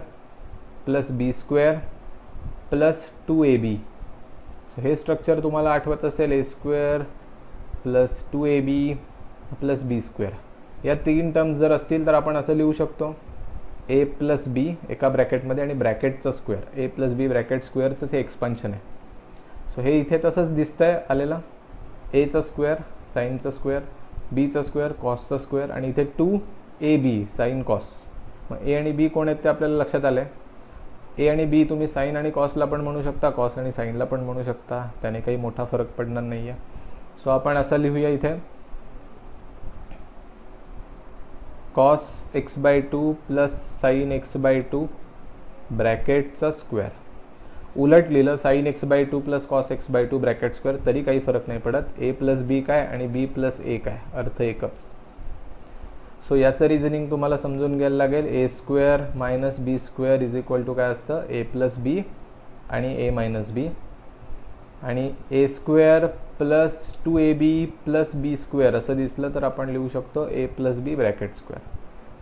plus b² plus 2ab. So हे स्ट्रक्चर तुम्हाला आठवत असेल, a² plus 2ab plus b². या 3 टर्म्स जर असतील तर आपण असं लिहू शकतो a प्लस b एका ब्रॅकेटमध्ये आणि ब्रॅकेटचं square, a plus b bracket स्क्वेअरचंच हे एक्सपान्शन आहे. सो हे इथे तसंच दिसतंय आलेलं, aचा स्क्वेअर साईनचा स्क्वेअर, बीचा स्क्वेअर कॉसचा स्क्वेअर आणि इथे 2ab साईन कॉस. मग a आणि b कोण आहेत ते आपल्याला लक्षात आलं आहे. a आणि b तुम्ही साईन आणि कॉसला पण म्हणू शकता, कॉस आणि साईनला पण म्हणू शकता, त्याने काही मोठा फरक पडणार नाही आहे. सो आपण असं लिहूया इथे cos x/2 plus sine x/2 ब्रॅकेटचा स्क्वेअर. उलट लिहिलं sine x/2 plus cos x/2 bracket square तरी काही फरक नाही पडत. a प्लस बी काय आणि b प्लस a काय, अर्थ एकच. सो याचं रिझनिंग तुम्हाला समजून घ्यायला लागेल. a² minus b² is equal to काय असतं, a प्लस बी आणि a मायनस बी. आणि ए स्क्वेअर प्लस 2ab प्लस बी स्क्वेअर असं दिसलं तर आपण लिहू शकतो ए प्लस बी ब्रॅकेट स्क्वेअर.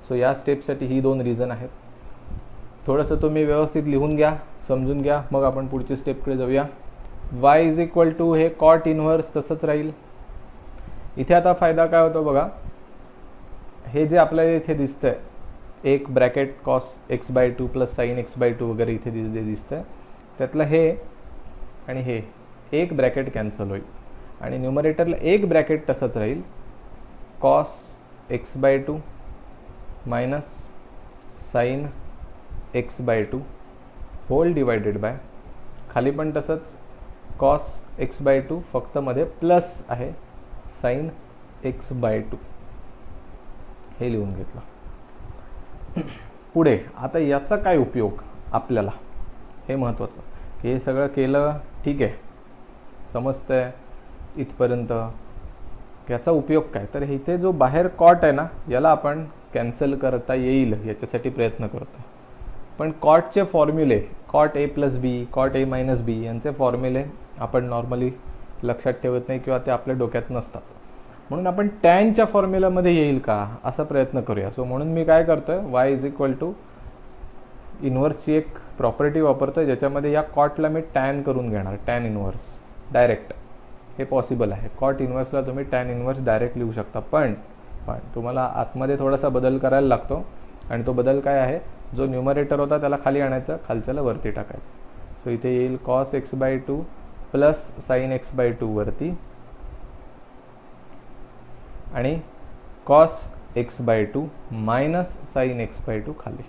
सो या स्टेपसाठी ही 2 रिझन आहेत. थोडंसं तुम्ही व्यवस्थित लिहून घ्या, समजून घ्या, मग आपण पुढची स्टेपकडे जाऊया. y इज इक्वल टू हे कॉट इन्व्हर्स तसंच राहील. इथे आता फायदा काय होतो बघा, हे जे आपल्याला इथे दिसतंय एक bracket cos x by two plus sine x by two वगैरे इथे दिसतंय, त्यातलं हे आणि हे एक ब्रॅकेट कॅन्सल होईल आणि न्यूमरेटरला एक ब्रॅकेट तसंच राहील, cos x by two minus sine x by two whole divided by, खाली पण तसंच कॉस एक्स बाय टू, फक्त मध्ये प्लस आहे साईन एक्स बाय टू. हे लिहून घेतलं. पुढे आता याचा काय उपयोग आपल्याला, हे महत्त्वाचं. हे सगळं केलं ठीक आहे, समजतंय इथपर्यंत. याचा उपयोग काय, तर इथे जो बाहेर कॉट आहे ना, याला आपण कॅन्सल करता येईल याच्यासाठी प्रयत्न करतो. पण कॉटचे फॉर्म्युले, cot a plus b, cot a minus b यांचे फॉर्म्युले आपण नॉर्मली लक्षात ठेवत नाही किंवा ते आपल्या डोक्यात नसतात. म्हणून आपण टॅनच्या फॉर्म्युलामध्ये येईल का असा प्रयत्न करूया. सो म्हणून मी काय करतोय, वाय इज इक्वल टू इन्व्हर्सची एक प्रॉपर्टी वापरतोय ज्याच्यामध्ये या कॉटला मी टॅन करून घेणार, टॅन इन्व्हर्स डायरेक्ट. हे पॉसिबल आहे. कॉट इन्व्हर्सला तुम्ही टॅन इन्व्हर्स डायरेक्ट लिहू शकता, पण तुम्हाला आतमध्ये थोडासा बदल करायला लागतो. आणि तो बदल काय आहे, जो न्यूमरेटर होता त्याला खाली आणायचं, खालच्याला वरती टाकायचं. सो इथे येईल cos x by two plus sine x by two वरती आणि cos x by two minus sine x by two खाली.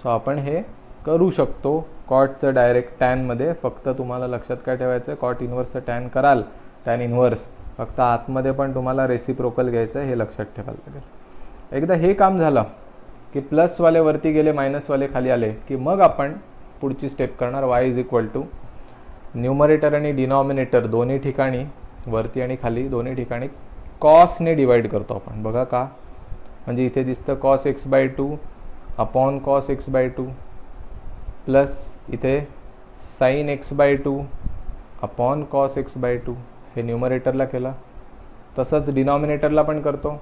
सो आपण हे करू शकतो कॉटचं डायरेक्ट टॅनमध्ये. फक्त तुम्हाला लक्षात काय ठेवायचं, कॉट इन्व्हर्सचं टॅन कराल, टॅन इन्व्हर्स, फक्त आतमध्ये पण तुम्हाला रेसिप्रोकल घ्यायचं, हे लक्षात ठेवायला लागेल. एकदा हे काम झालं की प्लसवाले वरती गेले, मायनसवाले खाली आले, की मग आपण पुढची स्टेप करणार. Y is equal to numerator आणि डिनॉमिनेटर दोन्ही ठिकाणी, वरती आणि खाली दोन्ही ठिकाणी कॉसने डिवाइड करतो आपण. बघा का, म्हणजे इथे दिसतं cos x by two upon cos x by two plus इथे sine x by two upon cos x by two. हे न्यूमरेटरला केलं. तसंच डिनॉमिनेटरला पण करतो,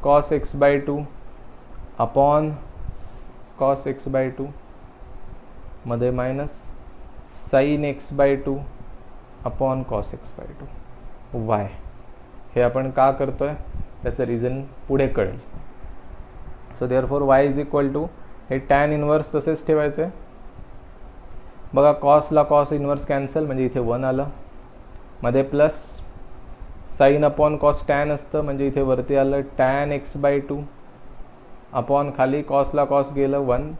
cos x by two upon cos x by two मध्ये minus sine x by two upon cos x by two. Why हे आपण का करतोय त्याचं रिझन पुढे कळेल. So therefore y is equal to हे टॅन इन्व्हर्स तसेच ठेवायचं आहे. बघा कॉसला कॉस इन्व्हर्स कॅन्सल, म्हणजे इथे 1 आलं, मध्ये plus sine upon cos tan असतं, म्हणजे इथे वरती आलं tan x by two upon खाली कॉसला कॉस गेलं 1,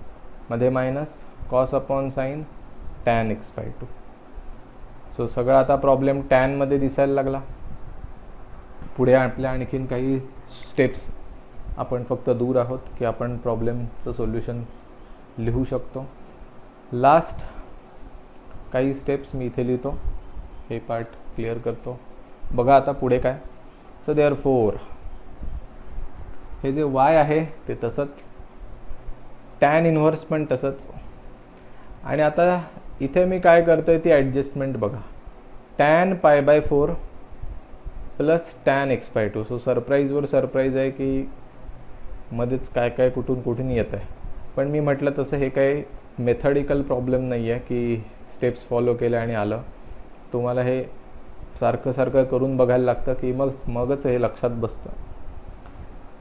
मध्ये minus cos upon sine tan x by two. So सगळा आता प्रॉब्लेम टॅनमध्ये दिसायला लागला. पुढे आपल्या आणखीन काही स्टेप्स, आपण फक्त दूर आहोत की आपण प्रॉब्लेमचं सोल्युशन लिहू शकतो. लास्ट काही स्टेप्स मी इथे लिहितो, हे पार्ट क्लिअर करतो. बघा आता पुढे काय. सो देअरफॉर हे जे वाय आहे ते तसंच, टॅन इन्व्हर्स पण तसंच. आणि आता इथे मी काय करतोय ती ॲडजस्टमेंट बघा, tan pi by 4 plus tan x by two. So सरप्राईजवर सरप्राईज आहे की मध्येच काय काय कुठून येत आहे. पण मी म्हटलं तसं हे काही मेथडिकल प्रॉब्लेम नाही आहे की स्टेप्स फॉलो केले आणि आलं. तुम्हाला हे सारखं सारखं करून बघायला लागतं की मगच हे लक्षात बसतं.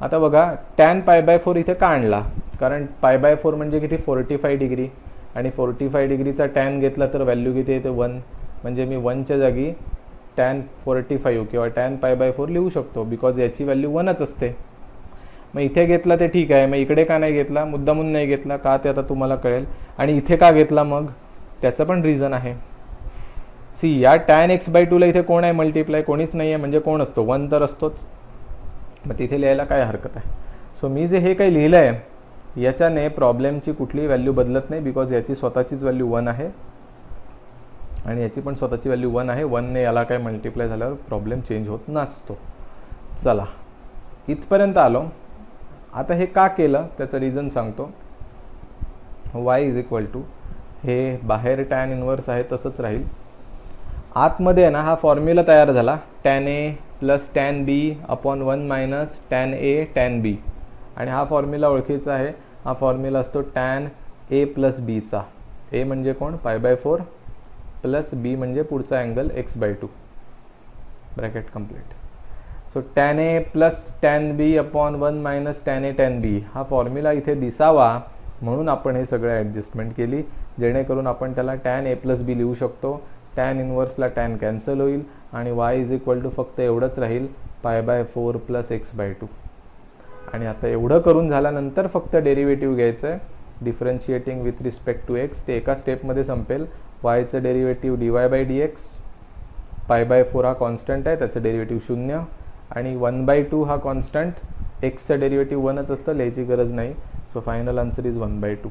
आता बघा टॅन पाय बाय 4 इथे का आणला, कारण पाय बाय 4 म्हणजे किती 45 डिग्री, आणि 45 डिग्रीचा टॅन घेतला तर व्हॅल्यू किती येते 1, म्हणजे मी 1च्या जागी टॅन 45 किंवा टॅन पाय बाय 4 लिहू शकतो, बिकॉज याची व्हॅल्यू 1च असते. मग इथे घेतला ते ठीक आहे, मग इकडे का नाही घेतला, मुद्दामून नाही घेतला का ते आता तुम्हाला कळेल. आणि इथे का घेतला मग त्याचं पण रिझन आहे. सी या टॅन एक्स बाय 2ला इथे कोण आहे मल्टिप्लाय, कोणीच नाही आहे, म्हणजे कोण असतो 1 तर असतोच. मग तिथे लिहायला काय हरकत आहे. सो मी जे हे काही लिहिलं आहे याच्याने प्रॉब्लेमची कुठलीही व्हॅल्यू बदलत नाही, बिकॉज याची स्वतःचीच व्हॅल्यू 1 आहे आणि याची पण स्वतःची व्हॅल्यू 1 आहे. 1ने याला काय मल्टिप्लाय झाल्यावर प्रॉब्लेम चेंज होत नसतो. चला इथपर्यंत आलो. आता हे का केलं त्याचं रिझन सांगतो. वाय इज इक्वल टू हे बाहेर टॅन इन्व्हर्स आहे तसंच राहील. आतमध्ये आहे ना हा फॉर्म्युला तयार झाला, tan a plus tan b upon 1 minus tan a tan b. आणि हा फॉर्म्युला ओळखीचा आहे. हा फॉर्म्युला असतो tan a प्लस बीचा. a म्हणजे कोण, π/4 प्लस b म्हणजे पुढचा angle x/2. Bracket complete. So tan a plus tan b upon 1 minus tan a tan b हा फॉर्म्युला इथे दिसावा म्हणून आपण हे सगळं ॲडजस्टमेंट केली, जेणेकरून आपण त्याला tan a प्लस b लिहू शकतो. tan इन्व्हर्सला tan कॅन्सल होईल आणि y इज इक्वल टू फक्त एवढंच राहील π/4 प्लस x/2. आणि आता एवढं करून झाल्यानंतर फक्त डेरिव्हेटिव्ह घ्यायचं आहे, differentiating with respect to x. ते एका स्टेपमध्ये संपेल. yचं डेरिव्हेटिव्ह dy/dx, π/4 हा कॉन्स्टंट आहे, त्याचं डेरिव्हेटिव्ह 0 आणि 1/2 हा कॉन्स्टंट. एक्सचं डेरिव्हेटिव्ह 1च असतं, लिहायची गरज नाही. So final answer is 1/2.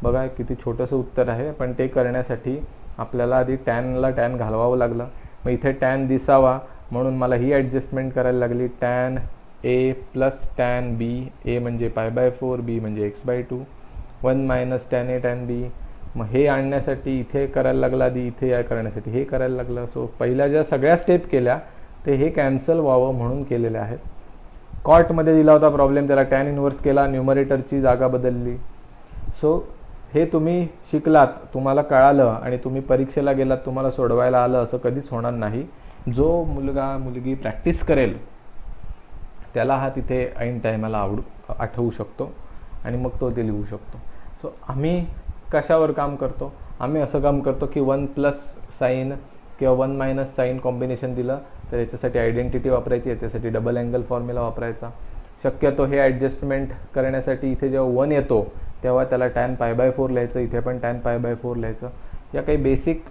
बघा किती छोटंसं उत्तर आहे, पण ते करण्यासाठी आपल्याला आधी टॅनला टॅन घालवावं लागलं. मग इथे टॅन दिसावा म्हणून मला ही ॲडजस्टमेंट करायला लागली. tan a plus tan b, a म्हणजे π/4, b म्हणजे x/2, 1 minus tan a tan b. मग हे आणण्यासाठी इथे करायला लागलं आधी, इथे या करण्यासाठी हे करायला लागलं. सो पहिल्या ज्या सगळ्या स्टेप केल्या ते हे कॅन्सल व्हावं म्हणून केलेल्या आहेत. कॉटमध्ये दिला होता प्रॉब्लेम, त्याला tan इन्व्हर्स केला, न्यूमरेटरची जागा बदलली. सो हे तुम्ही शिकलात, तुम्हाला कळालं आणि तुम्ही परीक्षेला गेलात, तुम्हाला सोडवायला आलं असं कधीच होणार नाही. जो मुलगा मुलगी प्रॅक्टिस करेल त्याला हा तिथे ऐन टायमाला आठवू शकतो आणि मग तो ते लिहू शकतो. सो आम्ही कशावर काम करतो, आम्ही असं काम करतो की 1 प्लस साईन किंवा 1 मायनस साईन कॉम्बिनेशन दिलं तर याच्यासाठी आयडेंटिटी वापरायची, याच्यासाठी डबल अँगल फॉर्म्युला वापरायचा. शक्यतो हे ॲडजस्टमेंट करण्यासाठी इथे जेव्हा 1 येतो तेव्हा त्याला tan π/4 लिहायचं, इथे पण tan π/4 लिहायचं. या काही बेसिक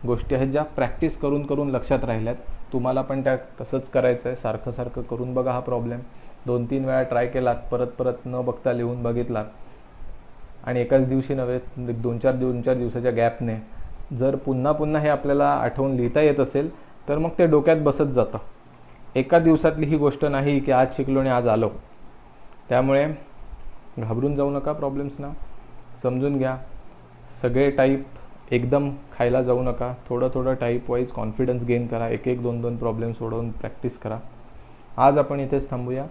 गोष्टी आहेत ज्या प्रॅक्टिस करून करून लक्षात राहिल्यात. तुम्हाला पण त्या तसंच करायचं आहे, सारखं सारखं करून बघा. हा प्रॉब्लेम 2-3 वेळा ट्राय केलात, परत परत न बघता लिहून बघितलात आणि एकाच दिवशी नव्हे 2-4 दिवसाच्या गॅपने जर पुन्हा पुन्हा हे आपल्याला आठवून लिहिता येत असेल तर मग ते डोक्यात बसत जातं. एका दिवसातली ही गोष्ट नाही की आज शिकलो आणि आज आलो. त्यामुळे घाबरून जाऊ नका प्रॉब्लेम्सना, समजून घ्या. सगळे टाईप एकदम खायला जाऊ नका, थोडं थोडं टाईप वाईज कॉन्फिडन्स गेन करा. 1-1, 2-2 प्रॉब्लेम सोडवून प्रॅक्टिस करा. आज आपण इथेच थांबूया.